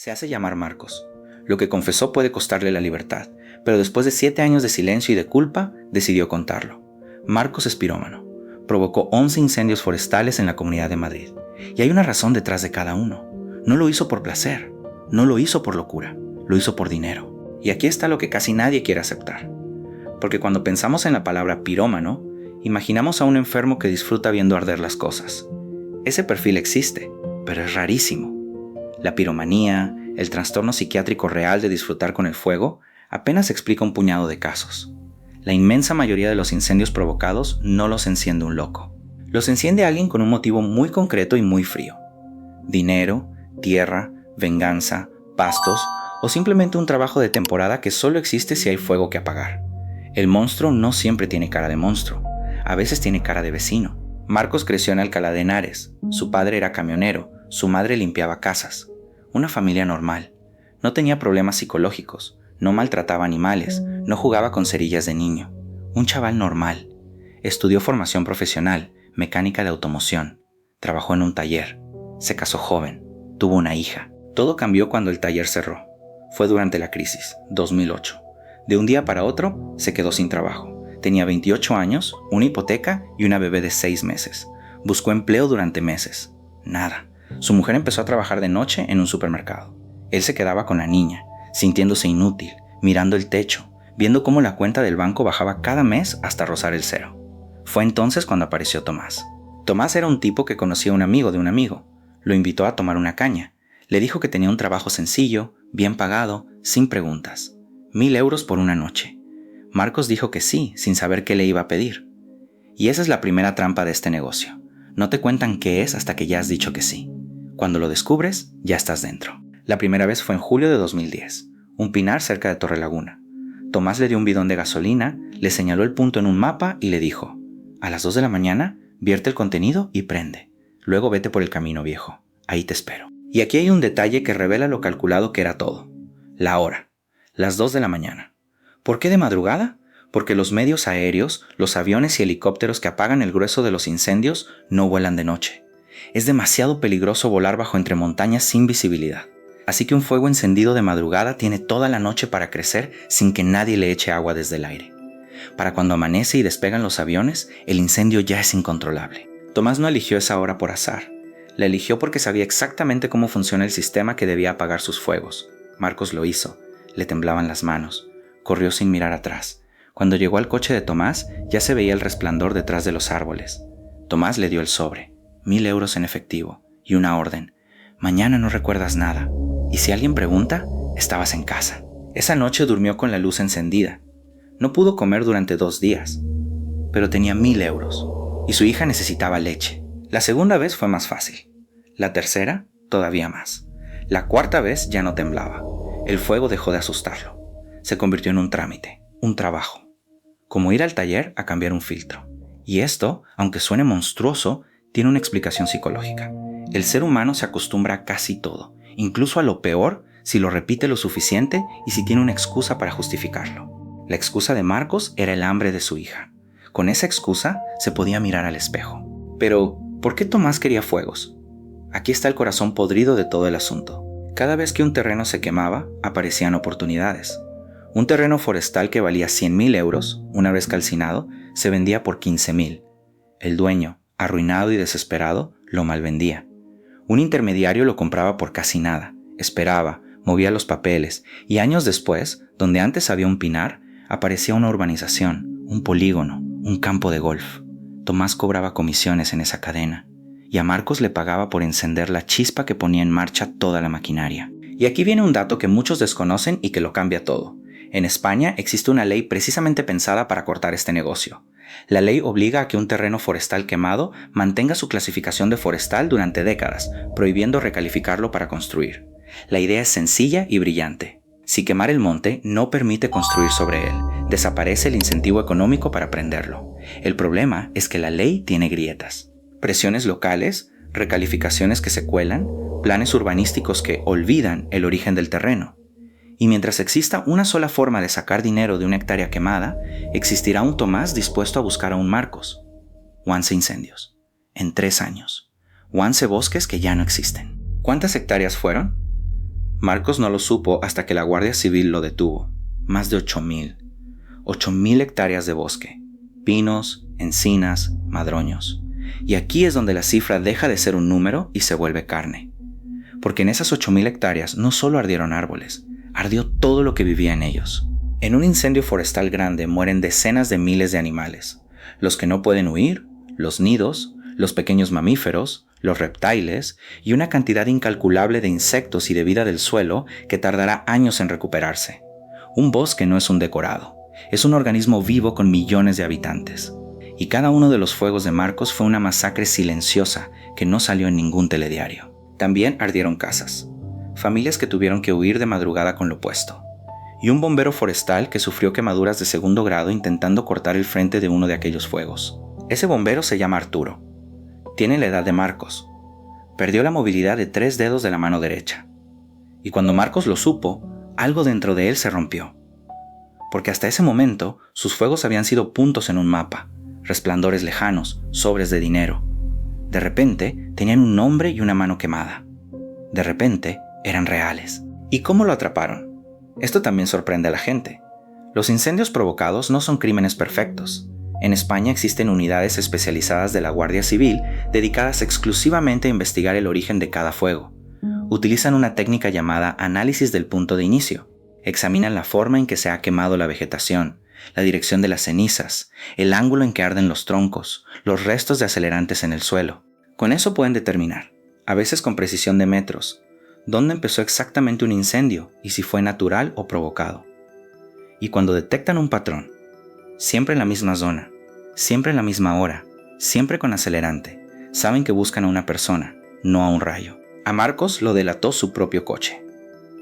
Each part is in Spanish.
Se hace llamar Marcos. Lo que confesó puede costarle la libertad, pero después de 7 años de silencio y de culpa, decidió contarlo. Marcos es pirómano. Provocó 11 incendios forestales en la Comunidad de Madrid. Y hay una razón detrás de cada uno. No lo hizo por placer, no lo hizo por locura, lo hizo por dinero. Y aquí está lo que casi nadie quiere aceptar. Porque cuando pensamos en la palabra pirómano, imaginamos a un enfermo que disfruta viendo arder las cosas. Ese perfil existe, pero es rarísimo. La piromanía, el trastorno psiquiátrico real de disfrutar con el fuego, apenas explica un puñado de casos. La inmensa mayoría de los incendios provocados no los enciende un loco. Los enciende alguien con un motivo muy concreto y muy frío. Dinero, tierra, venganza, pastos o simplemente un trabajo de temporada que solo existe si hay fuego que apagar. El monstruo no siempre tiene cara de monstruo, a veces tiene cara de vecino. Marcos creció en Alcalá de Henares, su padre era camionero, su madre limpiaba casas. Una familia normal. No tenía problemas psicológicos, no maltrataba animales, no jugaba con cerillas de niño. Un chaval normal. Estudió formación profesional, mecánica de automoción. Trabajó en un taller. Se casó joven. Tuvo una hija. Todo cambió cuando el taller cerró. Fue durante la crisis, 2008. De un día para otro, se quedó sin trabajo. Tenía 28 años, una hipoteca y una bebé de 6 meses. Buscó empleo durante meses. Nada. Su mujer empezó a trabajar de noche en un supermercado. Él se quedaba con la niña, sintiéndose inútil, mirando el techo, viendo cómo la cuenta del banco bajaba cada mes hasta rozar el cero. Fue entonces cuando apareció Tomás. Tomás era un tipo que conocía a un amigo de un amigo. Lo invitó a tomar una caña. Le dijo que tenía un trabajo sencillo, bien pagado, sin preguntas. 1,000 euros por una noche. Marcos dijo que sí, sin saber qué le iba a pedir. Y esa es la primera trampa de este negocio. No te cuentan qué es hasta que ya has dicho que sí. Cuando lo descubres, ya estás dentro. La primera vez fue en julio de 2010, un pinar cerca de Torrelaguna. Tomás le dio un bidón de gasolina, le señaló el punto en un mapa y le dijo: a las 2 de la mañana, vierte el contenido y prende. Luego vete por el camino viejo. Ahí te espero. Y aquí hay un detalle que revela lo calculado que era todo. La hora. Las 2 de la mañana. ¿Por qué de madrugada? Porque los medios aéreos, los aviones y helicópteros que apagan el grueso de los incendios no vuelan de noche. Es demasiado peligroso volar bajo entre montañas sin visibilidad. Así que un fuego encendido de madrugada tiene toda la noche para crecer sin que nadie le eche agua desde el aire. Para cuando amanece y despegan los aviones, el incendio ya es incontrolable. Tomás no eligió esa hora por azar. La eligió porque sabía exactamente cómo funciona el sistema que debía apagar sus fuegos. Marcos lo hizo. Le temblaban las manos. Corrió sin mirar atrás. Cuando llegó al coche de Tomás, ya se veía el resplandor detrás de los árboles. Tomás le dio el sobre. 1,000 euros en efectivo y una orden. Mañana no recuerdas nada. Y si alguien pregunta, estabas en casa. Esa noche durmió con la luz encendida. No pudo comer durante 2 días. Pero tenía 1,000 euros. Y su hija necesitaba leche. La segunda vez fue más fácil. La tercera, todavía más. La cuarta vez ya no temblaba. El fuego dejó de asustarlo. Se convirtió en un trámite, un trabajo. Como ir al taller a cambiar un filtro. Y esto, aunque suene monstruoso, tiene una explicación psicológica. El ser humano se acostumbra a casi todo, incluso a lo peor, si lo repite lo suficiente y si tiene una excusa para justificarlo. La excusa de Marcos era el hambre de su hija. Con esa excusa se podía mirar al espejo. Pero, ¿por qué Tomás quería fuegos? Aquí está el corazón podrido de todo el asunto. Cada vez que un terreno se quemaba, aparecían oportunidades. Un terreno forestal que valía 100,000 euros, una vez calcinado, se vendía por 15,000. El dueño, arruinado y desesperado, lo malvendía. Un intermediario lo compraba por casi nada, esperaba, movía los papeles, y años después, donde antes había un pinar, aparecía una urbanización, un polígono, un campo de golf. Tomás cobraba comisiones en esa cadena, y a Marcos le pagaba por encender la chispa que ponía en marcha toda la maquinaria. Y aquí viene un dato que muchos desconocen y que lo cambia todo. En España existe una ley precisamente pensada para cortar este negocio. La ley obliga a que un terreno forestal quemado mantenga su clasificación de forestal durante décadas, prohibiendo recalificarlo para construir. La idea es sencilla y brillante. Si quemar el monte no permite construir sobre él, desaparece el incentivo económico para prenderlo. El problema es que la ley tiene grietas. Presiones locales, recalificaciones que se cuelan, planes urbanísticos que olvidan el origen del terreno. Y mientras exista una sola forma de sacar dinero de una hectárea quemada, existirá un Tomás dispuesto a buscar a un Marcos. 11 incendios. En 3 años. 11 bosques que ya no existen. ¿Cuántas hectáreas fueron? Marcos no lo supo hasta que la Guardia Civil lo detuvo. Más de 8,000. 8,000 hectáreas de bosque. Pinos, encinas, madroños. Y aquí es donde la cifra deja de ser un número y se vuelve carne. Porque en esas 8,000 hectáreas no solo ardieron árboles, ardió todo lo que vivía en ellos. En un incendio forestal grande mueren decenas de miles de animales. Los que no pueden huir, los nidos, los pequeños mamíferos, los reptiles y una cantidad incalculable de insectos y de vida del suelo que tardará años en recuperarse. Un bosque no es un decorado, es un organismo vivo con millones de habitantes. Y cada uno de los fuegos de Marcos fue una masacre silenciosa que no salió en ningún telediario. También ardieron casas, familias que tuvieron que huir de madrugada con lo puesto, y un bombero forestal que sufrió quemaduras de 2º grado intentando cortar el frente de uno de aquellos fuegos. Ese bombero se llama Arturo. Tiene la edad de Marcos. Perdió la movilidad de 3 dedos de la mano derecha. Y cuando Marcos lo supo, algo dentro de él se rompió. Porque hasta ese momento, sus fuegos habían sido puntos en un mapa, resplandores lejanos, sobres de dinero. De repente, tenían un nombre y una mano quemada. De repente, eran reales. ¿Y cómo lo atraparon? Esto también sorprende a la gente. Los incendios provocados no son crímenes perfectos. En España existen unidades especializadas de la Guardia Civil dedicadas exclusivamente a investigar el origen de cada fuego. Utilizan una técnica llamada análisis del punto de inicio. Examinan la forma en que se ha quemado la vegetación, la dirección de las cenizas, el ángulo en que arden los troncos, los restos de acelerantes en el suelo. Con eso pueden determinar, a veces con precisión de metros, dónde empezó exactamente un incendio y si fue natural o provocado. Y cuando detectan un patrón, siempre en la misma zona, siempre en la misma hora, siempre con acelerante, saben que buscan a una persona, no a un rayo. A Marcos lo delató su propio coche.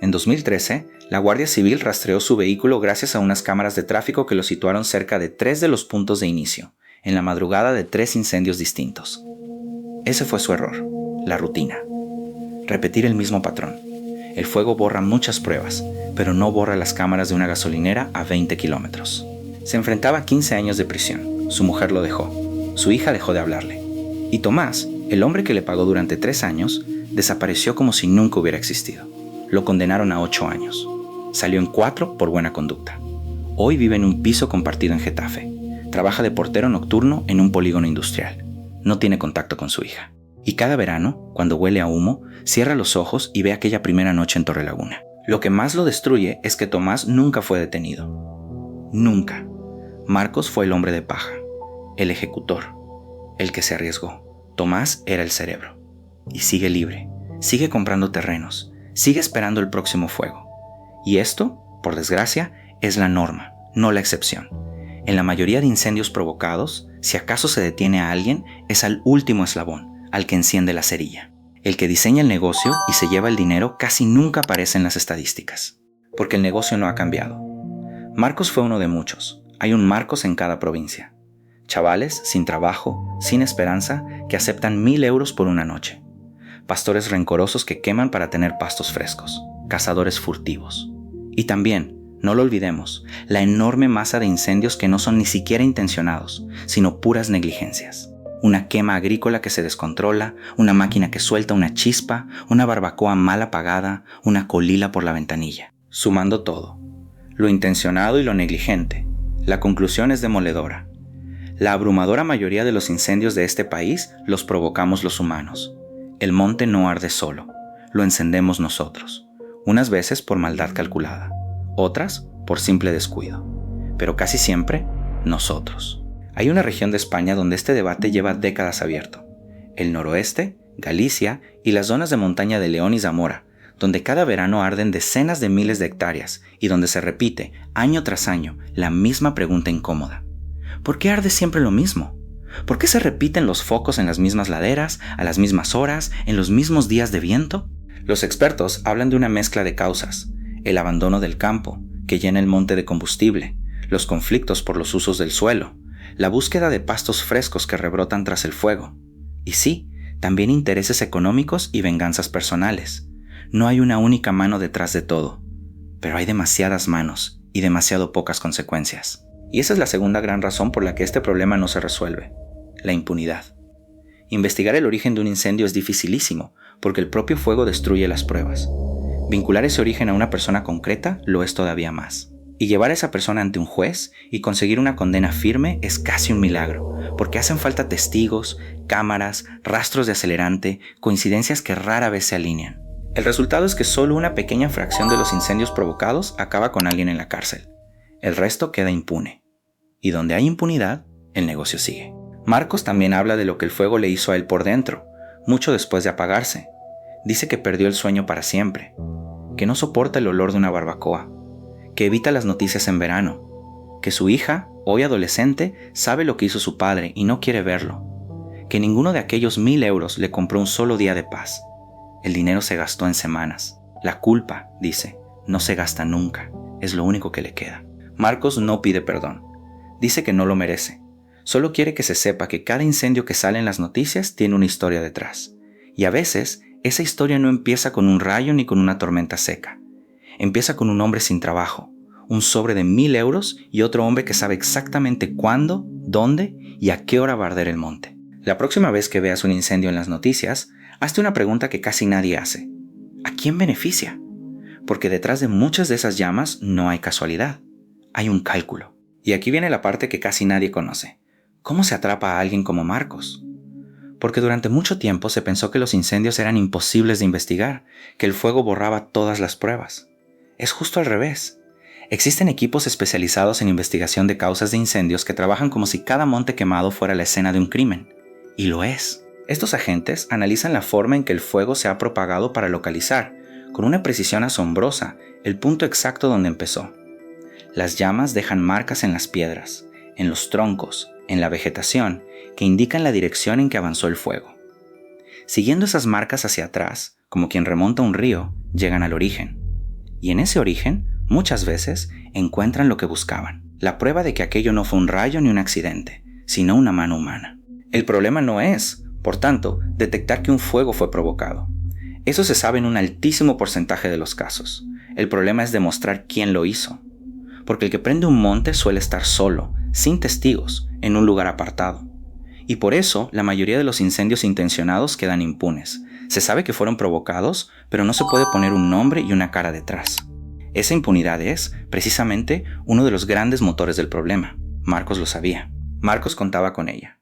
En 2013, la Guardia Civil rastreó su vehículo gracias a unas cámaras de tráfico que lo situaron cerca de 3 de los puntos de inicio, en la madrugada de 3 incendios distintos. Ese fue su error, la rutina. Repetir el mismo patrón. El fuego borra muchas pruebas, pero no borra las cámaras de una gasolinera a 20 kilómetros. Se enfrentaba a 15 años de prisión. Su mujer lo dejó. Su hija dejó de hablarle. Y Tomás, el hombre que le pagó durante 3 años, desapareció como si nunca hubiera existido. Lo condenaron a 8 años. Salió en 4 por buena conducta. Hoy vive en un piso compartido en Getafe. Trabaja de portero nocturno en un polígono industrial. No tiene contacto con su hija. Y cada verano, cuando huele a humo, cierra los ojos y ve aquella primera noche en Torrelaguna. Lo que más lo destruye es que Tomás nunca fue detenido. Nunca. Marcos fue el hombre de paja, el ejecutor, el que se arriesgó. Tomás era el cerebro. Y sigue libre, sigue comprando terrenos, sigue esperando el próximo fuego. Y esto, por desgracia, es la norma, no la excepción. En la mayoría de incendios provocados, si acaso se detiene a alguien, es al último eslabón, al que enciende la cerilla. El que diseña el negocio y se lleva el dinero casi nunca aparece en las estadísticas, porque el negocio no ha cambiado. Marcos fue uno de muchos. Hay un Marcos en cada provincia. Chavales sin trabajo, sin esperanza, que aceptan 1,000 euros por una noche. Pastores rencorosos que queman para tener pastos frescos. Cazadores furtivos. Y también, no lo olvidemos, la enorme masa de incendios que no son ni siquiera intencionados, sino puras negligencias. Una quema agrícola que se descontrola, una máquina que suelta una chispa, una barbacoa mal apagada, una colila por la ventanilla. Sumando todo, lo intencionado y lo negligente, la conclusión es demoledora. La abrumadora mayoría de los incendios de este país los provocamos los humanos. El monte no arde solo, lo encendemos nosotros, unas veces por maldad calculada, otras por simple descuido, pero casi siempre nosotros. Hay una región de España donde este debate lleva décadas abierto, el noroeste, Galicia y las zonas de montaña de León y Zamora, donde cada verano arden decenas de miles de hectáreas y donde se repite, año tras año, la misma pregunta incómoda. ¿Por qué arde siempre lo mismo? ¿Por qué se repiten los focos en las mismas laderas, a las mismas horas, en los mismos días de viento? Los expertos hablan de una mezcla de causas: el abandono del campo, que llena el monte de combustible, los conflictos por los usos del suelo, la búsqueda de pastos frescos que rebrotan tras el fuego. Y sí, también intereses económicos y venganzas personales. No hay una única mano detrás de todo, pero hay demasiadas manos y demasiado pocas consecuencias. Y esa es la segunda gran razón por la que este problema no se resuelve: la impunidad. Investigar el origen de un incendio es dificilísimo porque el propio fuego destruye las pruebas. Vincular ese origen a una persona concreta lo es todavía más. Y llevar a esa persona ante un juez y conseguir una condena firme es casi un milagro, porque hacen falta testigos, cámaras, rastros de acelerante, coincidencias que rara vez se alinean. El resultado es que solo una pequeña fracción de los incendios provocados acaba con alguien en la cárcel. El resto queda impune. Y donde hay impunidad, el negocio sigue. Marcos también habla de lo que el fuego le hizo a él por dentro, mucho después de apagarse. Dice que perdió el sueño para siempre, que no soporta el olor de una barbacoa, que evita las noticias en verano, que su hija, hoy adolescente, sabe lo que hizo su padre y no quiere verlo, que ninguno de aquellos 1,000 euros le compró un solo día de paz. El dinero se gastó en semanas. La culpa, dice, no se gasta nunca, es lo único que le queda. Marcos no pide perdón, dice que no lo merece, solo quiere que se sepa que cada incendio que sale en las noticias tiene una historia detrás, y a veces esa historia no empieza con un rayo ni con una tormenta seca. Empieza con un hombre sin trabajo, un sobre de 1,000 euros y otro hombre que sabe exactamente cuándo, dónde y a qué hora va a arder el monte. La próxima vez que veas un incendio en las noticias, hazte una pregunta que casi nadie hace. ¿A quién beneficia? Porque detrás de muchas de esas llamas no hay casualidad, hay un cálculo. Y aquí viene la parte que casi nadie conoce. ¿Cómo se atrapa a alguien como Marcos? Porque durante mucho tiempo se pensó que los incendios eran imposibles de investigar, que el fuego borraba todas las pruebas. Es justo al revés. Existen equipos especializados en investigación de causas de incendios que trabajan como si cada monte quemado fuera la escena de un crimen. Y lo es. Estos agentes analizan la forma en que el fuego se ha propagado para localizar, con una precisión asombrosa, el punto exacto donde empezó. Las llamas dejan marcas en las piedras, en los troncos, en la vegetación, que indican la dirección en que avanzó el fuego. Siguiendo esas marcas hacia atrás, como quien remonta un río, llegan al origen. Y en ese origen, muchas veces, encuentran lo que buscaban, la prueba de que aquello no fue un rayo ni un accidente, sino una mano humana. El problema no es, por tanto, detectar que un fuego fue provocado. Eso se sabe en un altísimo porcentaje de los casos. El problema es demostrar quién lo hizo. Porque el que prende un monte suele estar solo, sin testigos, en un lugar apartado. Y por eso, la mayoría de los incendios intencionados quedan impunes. Se sabe que fueron provocados, pero no se puede poner un nombre y una cara detrás. Esa impunidad es, precisamente, uno de los grandes motores del problema. Marcos lo sabía. Marcos contaba con ella.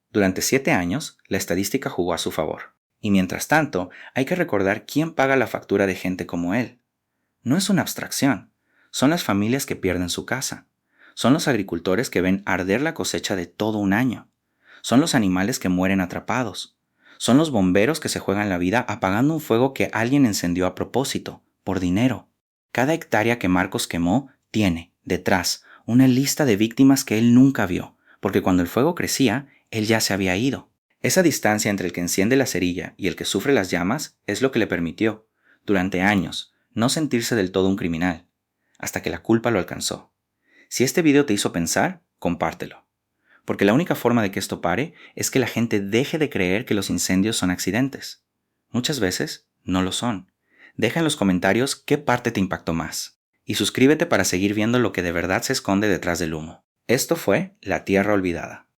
Durante 7 años, la estadística jugó a su favor. Y mientras tanto, hay que recordar quién paga la factura de gente como él. No es una abstracción. Son las familias que pierden su casa. Son los agricultores que ven arder la cosecha de todo un año. Son los animales que mueren atrapados. Son los bomberos que se juegan la vida apagando un fuego que alguien encendió a propósito, por dinero. Cada hectárea que Marcos quemó tiene, detrás, una lista de víctimas que él nunca vio, porque cuando el fuego crecía, él ya se había ido. Esa distancia entre el que enciende la cerilla y el que sufre las llamas es lo que le permitió, durante años, no sentirse del todo un criminal, hasta que la culpa lo alcanzó. Si este video te hizo pensar, compártelo. Porque la única forma de que esto pare es que la gente deje de creer que los incendios son accidentes. Muchas veces no lo son. Deja en los comentarios qué parte te impactó más. Y suscríbete para seguir viendo lo que de verdad se esconde detrás del humo. Esto fue La Tierra Olvidada.